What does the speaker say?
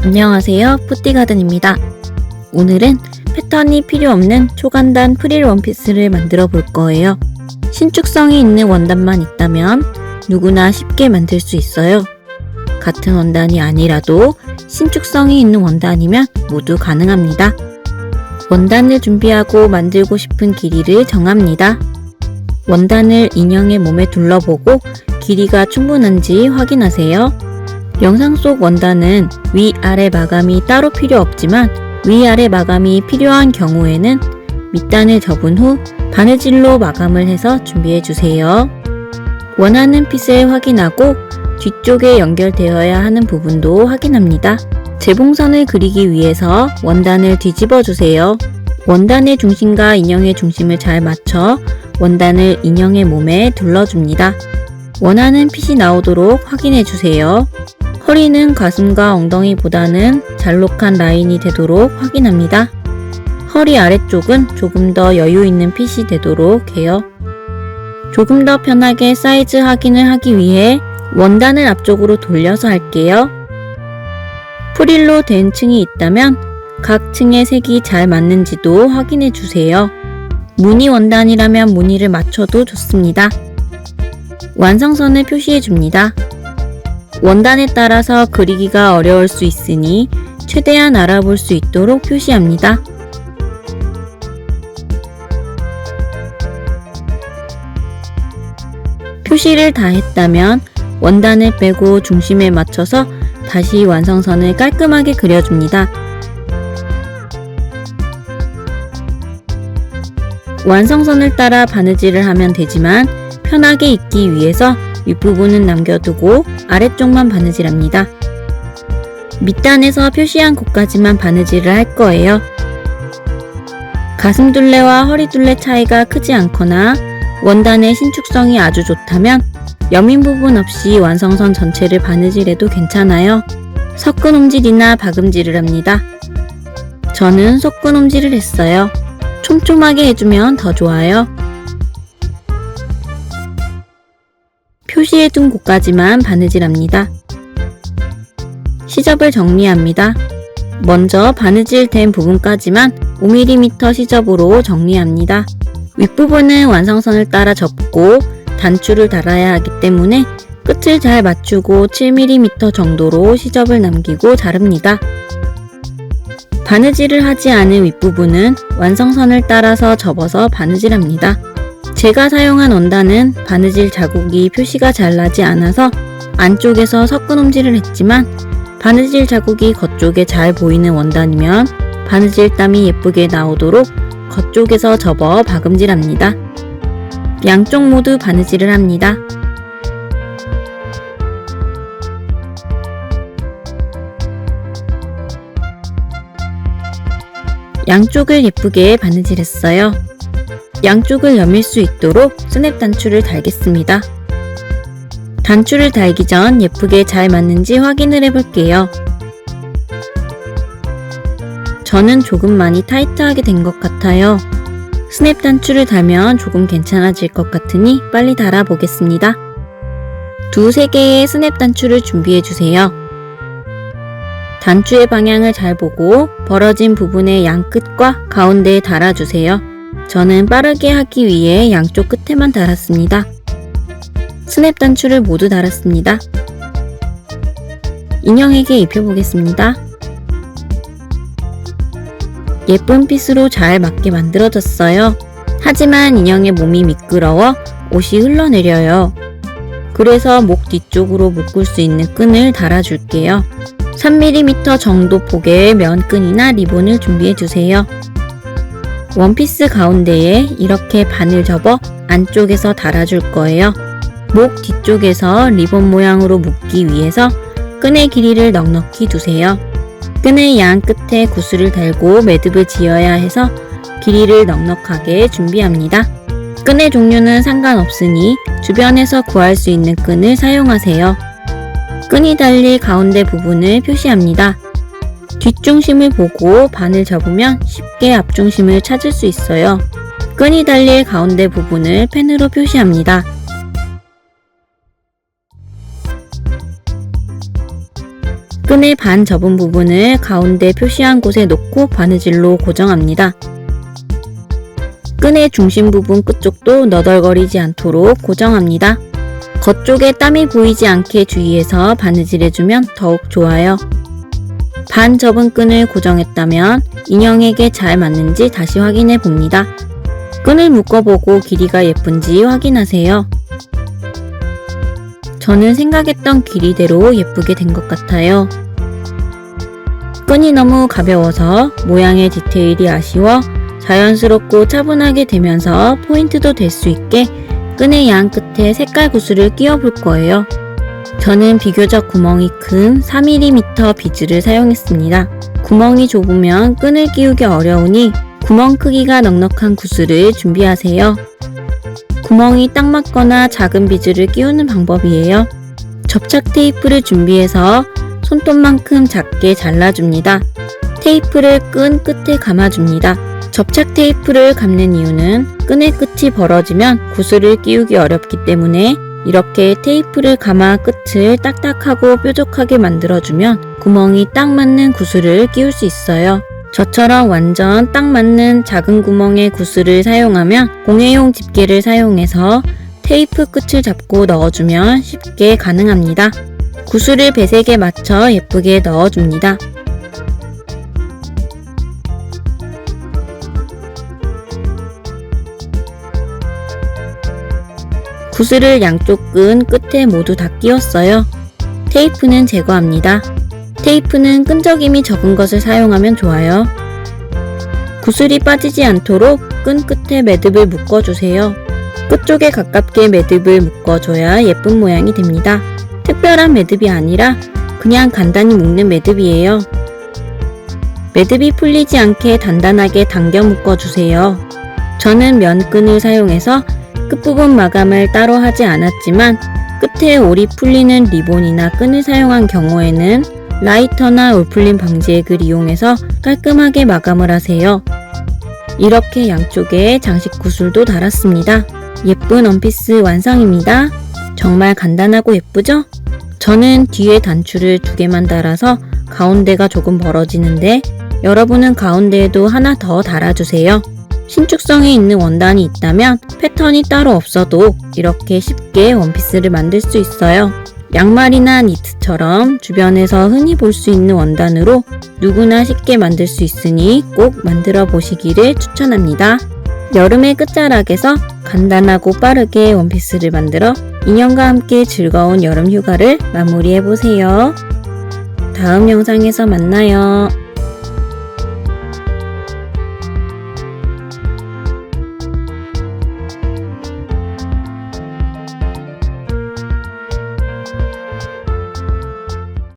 안녕하세요, 푸띠가든입니다. 오늘은 패턴이 필요 없는 초간단 프릴 원피스를 만들어 볼 거예요. 신축성이 있는 원단만 있다면 누구나 쉽게 만들 수 있어요. 같은 원단이 아니라도 신축성이 있는 원단이면 모두 가능합니다. 원단을 준비하고 만들고 싶은 길이를 정합니다. 원단을 인형의 몸에 둘러보고 길이가 충분한지 확인하세요. 영상 속 원단은 위아래 마감이 따로 필요 없지만 위아래 마감이 필요한 경우에는 밑단을 접은 후 바느질로 마감을 해서 준비해 주세요. 원하는 핏을 확인하고 뒤쪽에 연결되어야 하는 부분도 확인합니다. 재봉선을 그리기 위해서 원단을 뒤집어 주세요. 원단의 중심과 인형의 중심을 잘 맞춰 원단을 인형의 몸에 둘러줍니다. 원하는 핏이 나오도록 확인해 주세요. 허리는 가슴과 엉덩이보다는 잘록한 라인이 되도록 확인합니다. 허리 아래쪽은 조금 더 여유 있는 핏이 되도록 해요. 조금 더 편하게 사이즈 확인을 하기 위해 원단을 앞쪽으로 돌려서 할게요. 프릴로 된 층이 있다면 각 층의 색이 잘 맞는지도 확인해 주세요. 무늬 원단이라면 무늬를 맞춰도 좋습니다. 완성선을 표시해 줍니다. 원단에 따라서 그리기가 어려울 수 있으니 최대한 알아볼 수 있도록 표시합니다. 표시를 다 했다면 원단을 빼고 중심에 맞춰서 다시 완성선을 깔끔하게 그려줍니다. 완성선을 따라 바느질을 하면 되지만 편하게 입기 위해서 윗부분은 남겨두고 아래쪽만 바느질합니다. 밑단에서 표시한 곳까지만 바느질을 할 거예요. 가슴 둘레와 허리 둘레 차이가 크지 않거나 원단의 신축성이 아주 좋다면 여민 부분 없이 완성선 전체를 바느질해도 괜찮아요. 섞은 홈질이나 박음질을 합니다. 저는 섞은 홈질을 했어요. 촘촘하게 해주면 더 좋아요. 표시해둔 곳까지만 바느질합니다. 시접을 정리합니다. 먼저 바느질된 부분까지만 5mm 시접으로 정리합니다. 윗부분은 완성선을 따라 접고 단추를 달아야 하기 때문에 끝을 잘 맞추고 7mm 정도로 시접을 남기고 자릅니다. 바느질을 하지 않은 윗부분은 완성선을 따라서 접어서 바느질합니다. 제가 사용한 원단은 바느질 자국이 표시가 잘 나지 않아서 안쪽에서 섞은 홈질을 했지만 바느질 자국이 겉쪽에 잘 보이는 원단이면 바느질 땀이 예쁘게 나오도록 겉쪽에서 접어 박음질합니다. 양쪽 모두 바느질을 합니다. 양쪽을 예쁘게 바느질했어요. 양쪽을 여밀 수 있도록 스냅 단추를 달겠습니다. 단추를 달기 전 예쁘게 잘 맞는지 확인을 해볼게요. 저는 조금 많이 타이트하게 된 것 같아요. 스냅 단추를 달면 조금 괜찮아질 것 같으니 빨리 달아보겠습니다. 두세 개의 스냅 단추를 준비해주세요. 단추의 방향을 잘 보고 벌어진 부분의 양끝과 가운데에 달아주세요. 저는 빠르게 하기 위해 양쪽 끝에만 달았습니다. 스냅 단추를 모두 달았습니다. 인형에게 입혀보겠습니다. 예쁜 핏으로 잘 맞게 만들어졌어요. 하지만 인형의 몸이 미끄러워 옷이 흘러내려요. 그래서 목 뒤쪽으로 묶을 수 있는 끈을 달아줄게요. 3mm 정도 폭의 면끈이나 리본을 준비해주세요. 원피스 가운데에 이렇게 반을 접어 안쪽에서 달아줄 거예요. 목 뒤쪽에서 리본 모양으로 묶기 위해서 끈의 길이를 넉넉히 두세요. 끈의 양 끝에 구슬을 달고 매듭을 지어야 해서 길이를 넉넉하게 준비합니다. 끈의 종류는 상관없으니 주변에서 구할 수 있는 끈을 사용하세요. 끈이 달릴 가운데 부분을 표시합니다. 뒷중심을 보고 반을 접으면 쉽게 앞중심을 찾을 수 있어요. 끈이 달릴 가운데 부분을 펜으로 표시합니다. 끈의 반 접은 부분을 가운데 표시한 곳에 놓고 바느질로 고정합니다. 끈의 중심 부분 끝쪽도 너덜거리지 않도록 고정합니다. 겉쪽에 땀이 보이지 않게 주의해서 바느질해주면 더욱 좋아요. 반 접은 끈을 고정했다면 인형에게 잘 맞는지 다시 확인해 봅니다. 끈을 묶어보고 길이가 예쁜지 확인하세요. 저는 생각했던 길이대로 예쁘게 된 것 같아요. 끈이 너무 가벼워서 모양의 디테일이 아쉬워 자연스럽고 차분하게 되면서 포인트도 될 수 있게 끈의 양 끝에 색깔 구슬을 끼워 볼 거예요. 저는 비교적 구멍이 큰 4mm 비즈를 사용했습니다. 구멍이 좁으면 끈을 끼우기 어려우니 구멍 크기가 넉넉한 구슬을 준비하세요. 구멍이 딱 맞거나 작은 비즈를 끼우는 방법이에요. 접착 테이프를 준비해서 손톱만큼 작게 잘라줍니다. 테이프를 끈 끝에 감아줍니다. 접착 테이프를 감는 이유는 끈의 끝이 벌어지면 구슬을 끼우기 어렵기 때문에 이렇게 테이프를 감아 끝을 딱딱하고 뾰족하게 만들어주면 구멍이 딱 맞는 구슬을 끼울 수 있어요. 저처럼 완전 딱 맞는 작은 구멍의 구슬을 사용하면 공예용 집게를 사용해서 테이프 끝을 잡고 넣어주면 쉽게 가능합니다. 구슬을 배색에 맞춰 예쁘게 넣어줍니다. 구슬을 양쪽 끈 끝에 모두 다 끼웠어요. 테이프는 제거합니다. 테이프는 끈적임이 적은 것을 사용하면 좋아요. 구슬이 빠지지 않도록 끈 끝에 매듭을 묶어주세요. 끝쪽에 가깝게 매듭을 묶어줘야 예쁜 모양이 됩니다. 특별한 매듭이 아니라 그냥 간단히 묶는 매듭이에요. 매듭이 풀리지 않게 단단하게 당겨 묶어주세요. 저는 면끈을 사용해서 끝부분 마감을 따로 하지 않았지만 끝에 올이 풀리는 리본이나 끈을 사용한 경우에는 라이터나 올풀림 방지액을 이용해서 깔끔하게 마감을 하세요. 이렇게 양쪽에 장식 구슬도 달았습니다. 예쁜 원피스 완성입니다. 정말 간단하고 예쁘죠? 저는 뒤에 단추를 2개만 달아서 가운데가 조금 벌어지는데 여러분은 가운데에도 하나 더 달아주세요. 신축성이 있는 원단이 있다면 패턴이 따로 없어도 이렇게 쉽게 원피스를 만들 수 있어요. 양말이나 니트처럼 주변에서 흔히 볼 수 있는 원단으로 누구나 쉽게 만들 수 있으니 꼭 만들어 보시기를 추천합니다. 여름의 끝자락에서 간단하고 빠르게 원피스를 만들어 인형과 함께 즐거운 여름 휴가를 마무리해 보세요. 다음 영상에서 만나요.